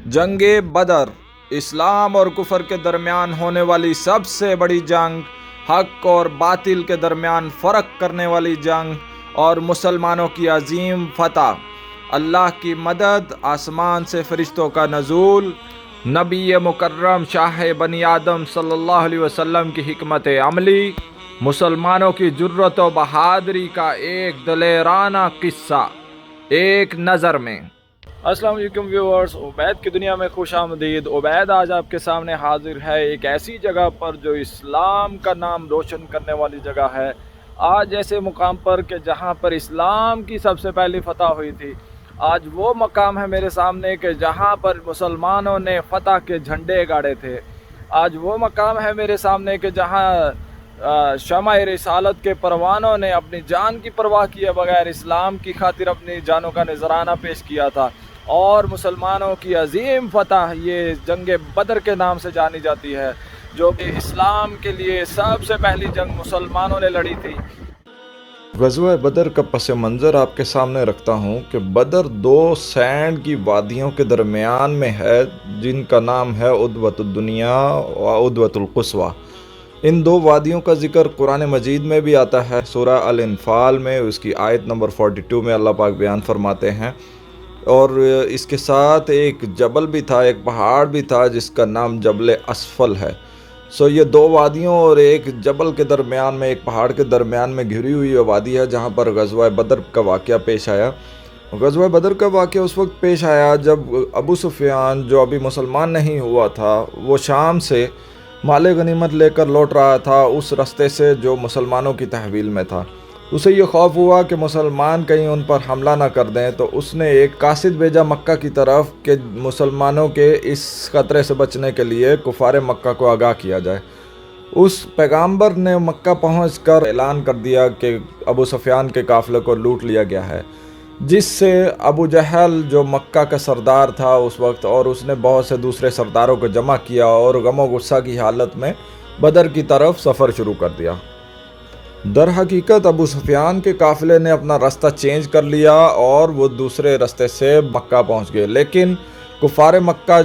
جنگ بدر اسلام اور کفر کے درمیان ہونے والی سب سے بڑی جنگ، حق اور باطل کے درمیان فرق کرنے والی جنگ اور مسلمانوں کی عظیم فتح، اللہ کی مدد، آسمان سے فرشتوں کا نزول، نبی مکرم شاہ بنی آدم صلی اللہ علیہ وسلم کی حکمت عملی، مسلمانوں کی جرت و بہادری کا ایک دلیرانہ قصہ ایک نظر میں۔ السلام علیکم ویورز، عبید کی دنیا میں خوش آمدید۔ عبید آج آپ کے سامنے حاضر ہے ایک ایسی جگہ پر جو اسلام کا نام روشن کرنے والی جگہ ہے۔ آج ایسے مقام پر کہ جہاں پر اسلام کی سب سے پہلی فتح ہوئی تھی، آج وہ مقام ہے میرے سامنے کہ جہاں پر مسلمانوں نے فتح کے جھنڈے گاڑے تھے۔ آج وہ مقام ہے میرے سامنے کہ جہاں شمع رسالت کے پروانوں نے اپنی جان کی پرواہ کیے بغیر اسلام کی خاطر اپنی جانوں کا نذرانہ پیش کیا تھا، اور مسلمانوں کی عظیم فتح یہ جنگ بدر کے نام سے جانی جاتی ہے، جو کہ اسلام کے لیے سب سے پہلی جنگ مسلمانوں نے لڑی تھی۔ غزوہ بدر کا پس منظر آپ کے سامنے رکھتا ہوں کہ بدر دو سینڈ کی وادیوں کے درمیان میں ہے، جن کا نام ہے عدوۃ الدنیا و عدوۃ القصویٰ۔ ان دو وادیوں کا ذکر قرآن مجید میں بھی آتا ہے۔ سورہ الانفال میں اس کی آیت نمبر 42 میں اللہ پاک بیان فرماتے ہیں، اور اس کے ساتھ ایک جبل بھی تھا، ایک پہاڑ بھی تھا جس کا نام جبل اسفل ہے۔ یہ دو وادیوں اور ایک جبل کے درمیان میں، ایک پہاڑ کے درمیان میں گھری ہوئی وادی ہے جہاں پر غزوہ بدر کا واقعہ پیش آیا۔ غزوہ بدر کا واقعہ اس وقت پیش آیا جب ابو سفیان، جو ابھی مسلمان نہیں ہوا تھا، وہ شام سے مال غنیمت لے کر لوٹ رہا تھا، اس رستے سے جو مسلمانوں کی تحویل میں تھا۔ اسے یہ خوف ہوا کہ مسلمان کہیں ان پر حملہ نہ کر دیں، تو اس نے ایک قاصد بھیجا مکہ کی طرف کہ مسلمانوں کے اس خطرے سے بچنے کے لیے کفار مکہ کو آگاہ کیا جائے۔ اس پیغامبر نے مکہ پہنچ کر اعلان کر دیا کہ ابو سفیان کے قافلے کو لوٹ لیا گیا ہے، جس سے ابو جہل جو مکہ کا سردار تھا اس وقت، اور اس نے بہت سے دوسرے سرداروں کو جمع کیا اور غم و غصہ کی حالت میں بدر کی طرف سفر شروع کر دیا۔ در حقیقت ابو سفیان کے قافلے نے اپنا راستہ چینج کر لیا اور وہ دوسرے راستے سے مکہ پہنچ گئے، لیکن کفار مکہ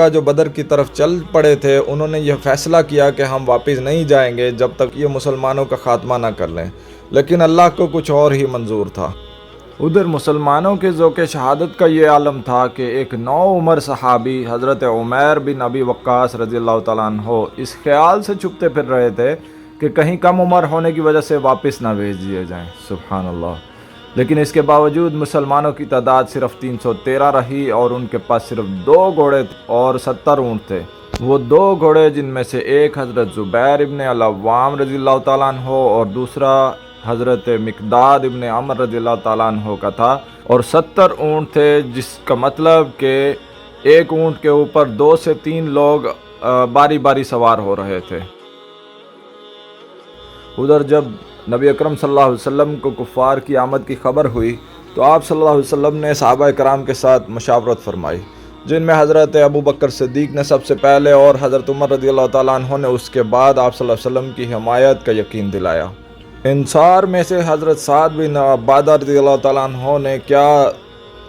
جو بدر کی طرف چل پڑے تھے، انہوں نے یہ فیصلہ کیا کہ ہم واپس نہیں جائیں گے جب تک یہ مسلمانوں کا خاتمہ نہ کر لیں، لیکن اللہ کو کچھ اور ہی منظور تھا۔ ادھر مسلمانوں کے ذوق شہادت کا یہ عالم تھا کہ ایک نوعمر صحابی حضرت عمیر بن ابی وقاص رضی اللہ تعالیٰ عنہ اس خیال سے چھپتے پھر رہے تھے کہ کہیں کم عمر ہونے کی وجہ سے واپس نہ بھیج دیے جائیں۔ سبحان اللہ۔ لیکن اس کے باوجود مسلمانوں کی تعداد صرف 313 رہی، اور ان کے پاس صرف 2 گھوڑے اور 70 اونٹ تھے۔ وہ 2 گھوڑے جن میں سے ایک حضرت زبیر ابن العوام رضی اللہ تعالیٰ عنہ اور دوسرا حضرت مقداد ابن عمر رضی اللہ تعالیٰ عنہ کا تھا، اور 70 اونٹ تھے، جس کا مطلب کہ ایک اونٹ کے اوپر 2 سے 3 لوگ باری باری سوار ہو رہے تھے۔ ادھر جب نبی اکرم صلی اللہ علیہ وسلم کو کفار کی آمد کی خبر ہوئی تو آپ صلی اللہ علیہ وسلم نے صحابہ کرام کے ساتھ مشاورت فرمائی، جن میں حضرت ابو بکر صدیق نے سب سے پہلے اور حضرت عمر رضی اللہ تعالیٰ عنہ نے اس کے بعد آپ صلی اللہ علیہ وسلم کی حمایت کا یقین دلایا۔ انصار میں سے حضرت سعد بن عبادہ رضی اللہ تعالیٰ عنہ نے کیا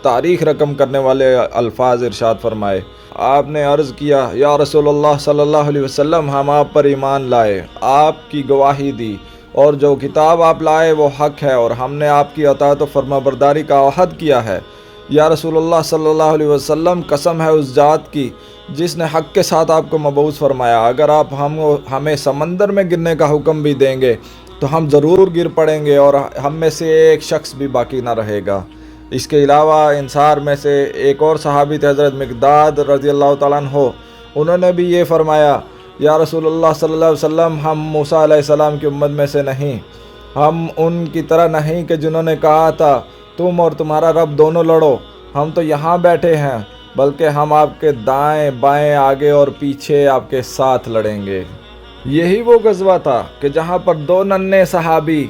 تاریخ رقم کرنے والے الفاظ ارشاد فرمائے۔ آپ نے عرض کیا، یا رسول اللہ صلی اللہ علیہ وسلم، ہم آپ پر ایمان لائے، آپ کی گواہی دی، اور جو کتاب آپ لائے وہ حق ہے، اور ہم نے آپ کی اطاعت و فرما برداری کا عہد کیا ہے۔ یا رسول اللہ صلی اللہ علیہ وسلم، قسم ہے اس ذات کی جس نے حق کے ساتھ آپ کو مبعوث فرمایا، اگر آپ ہمیں سمندر میں گرنے کا حکم بھی دیں گے تو ہم ضرور گر پڑیں گے، اور ہم میں سے ایک شخص بھی باقی نہ رہے گا۔ اس کے علاوہ انصار میں سے ایک اور صحابی تھے حضرت مقداد رضی اللہ تعالیٰ عنہ، انہوں نے بھی یہ فرمایا، یا رسول اللہ صلی اللہ علیہ وسلم، ہم موسیٰ علیہ السلام کی امت میں سے نہیں، ہم ان کی طرح نہیں کہ جنہوں نے کہا تھا تم اور تمہارا رب دونوں لڑو، ہم تو یہاں بیٹھے ہیں، بلکہ ہم آپ کے دائیں بائیں آگے اور پیچھے آپ کے ساتھ لڑیں گے۔ یہی وہ غزوہ تھا کہ جہاں پر 2 ننھے صحابی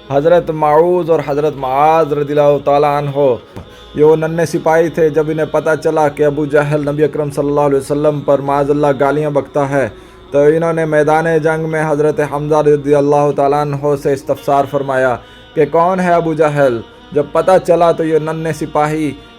حضرت معوذ اور حضرت معاذ رضی اللہ تعالیٰ عنہ، یہ وہ ننھے سپاہی تھے، جب انہیں پتہ چلا کہ ابو جہل نبی اکرم صلی اللہ علیہ وسلم پر معاذ اللہ گالیاں بکتا ہے، تو انہوں نے میدان جنگ میں حضرت حمزہ رضی اللہ تعالیٰ عنہ سے استفسار فرمایا کہ کون ہے ابو جہل۔ جب پتہ چلا تو یہ ننھے سپاہی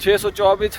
624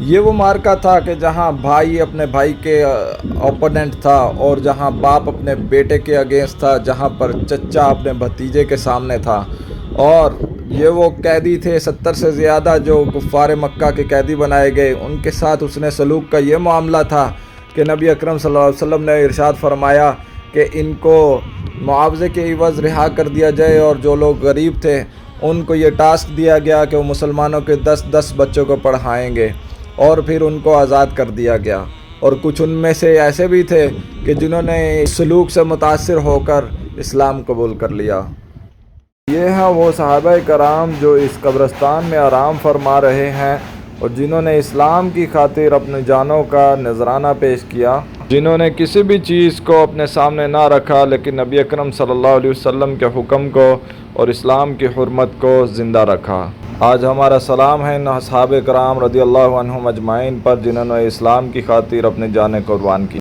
یہ وہ مارکا تھا کہ جہاں بھائی اپنے بھائی کے اوپوننٹ تھا اور جہاں باپ اپنے بیٹے کے اگینسٹ تھا، جہاں پر چچا اپنے بھتیجے کے سامنے تھا، اور یہ وہ قیدی تھے 70 سے زیادہ جو کفار مکہ کے قیدی بنائے گئے، ان کے ساتھ حسن سلوک کا یہ معاملہ تھا کہ نبی اکرم صلی اللہ علیہ وسلم نے ارشاد فرمایا کہ ان کو معاوضے کے عوض رہا کر دیا جائے، اور جو لوگ غریب تھے ان کو یہ ٹاسک دیا گیا کہ وہ مسلمانوں کے 10 بچوں کو پڑھائیں گے، اور پھر ان کو آزاد کر دیا گیا۔ اور کچھ ان میں سے ایسے بھی تھے کہ جنہوں نے سلوک سے متاثر ہو کر اسلام قبول کر لیا۔ یہ ہیں وہ صحابہ کرام جو اس قبرستان میں آرام فرما رہے ہیں، اور جنہوں نے اسلام کی خاطر اپنی جانوں کا نذرانہ پیش کیا، جنہوں نے کسی بھی چیز کو اپنے سامنے نہ رکھا لیکن نبی اکرم صلی اللہ علیہ وسلم کے حکم کو اور اسلام کی حرمت کو زندہ رکھا۔ آج ہمارا سلام ہے ان اصحاب کرام رضی اللہ عنہم اجمعین پر، جنہوں نے اسلام کی خاطر اپنی جانیں قربان کی۔